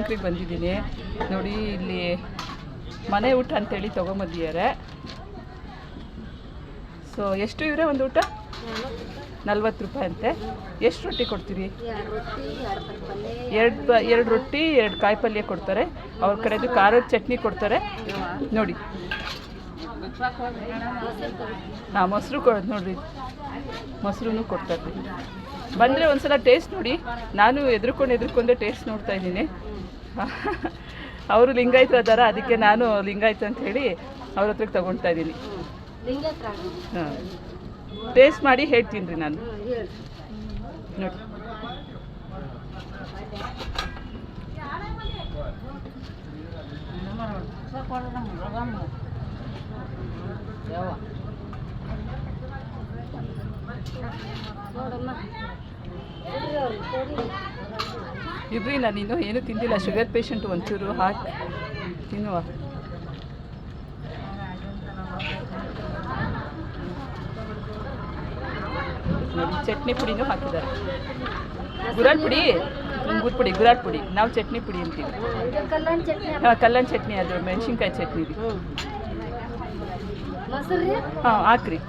ಬನಶಂಕರಿಗೆ ಬಂದಿದ್ದೀನಿ ನೋಡಿ. ಇಲ್ಲಿ ಮನೆ ಊಟ ಅಂತೇಳಿ ತೊಗೊಂಬಂದಿದ್ದಾರೆ. ಸೊ ಎಷ್ಟು ಇವರೇ ಒಂದು ಊಟ 40 ರೂಪಾಯಿ ಅಂತೆ. ಎಷ್ಟು ರೊಟ್ಟಿ ಕೊಡ್ತೀರಿ? 2 ರೊಟ್ಟಿ 2 ಕಾಯಿ ಪಲ್ಯ ಕೊಡ್ತಾರೆ. ಅವ್ರ ಕಡೆದು ಖಾರದ ಚಟ್ನಿ ಕೊಡ್ತಾರೆ ನೋಡಿ. ಹಾಂ, ಮೊಸರು ಕೊಡೋದು ನೋಡಿರಿ, ಮೊಸರು ಕೊಡ್ತಾರೆ. ಬಂದರೆ ಒಂದ್ಸಲ ಟೇಸ್ಟ್ ನೋಡಿ. ನಾನು ಎದ್ರುಕೊಂಡೆ ಟೇಸ್ಟ್ ನೋಡ್ತಾ ಇದ್ದೀನಿ. ಅವರು ಲಿಂಗಾಯತರು ಅದಾರ, ಅದಕ್ಕೆ ನಾನು ಲಿಂಗಾಯತ ಅಂತ ಹೇಳಿ ಅವ್ರ ಹತ್ರಕ್ಕೆ ತೊಗೊಳ್ತಾ ಇದ್ದೀನಿ. ಹಾಂ, ಟೇಸ್ಟ್ ಮಾಡಿ ಹೇಳ್ತೀನಿ ರೀ ನಾನು ನೋಡಿ. ಇದ್ರಿ ನಾನು ಇನ್ನೂ ಏನೂ ತಿಂದಿಲ್ಲ. ಶುಗರ್ ಪೇಷಂಟು, ಒಂಚೂರು ಹಾಕಿ ತಿನ್ನುವ. ನೋಡಿ, ಚಟ್ನಿ ಪುಡಿನೂ ಹಾಕಿದ್ದಾರೆ. ಗುರಾಳ್ ಪುಡಿ, ನಾವು ಚಟ್ನಿ ಪುಡಿ ಅಂತೀವಿ. ಹಾಂ, ಕಲ್ಲನ್ ಚಟ್ನಿ, ಅದು ಮೆಣಸಿನ್ಕಾಯಿ ಚಟ್ನಿ ರೀ. ಹಾಂ, ಹಾಕ್ರಿ.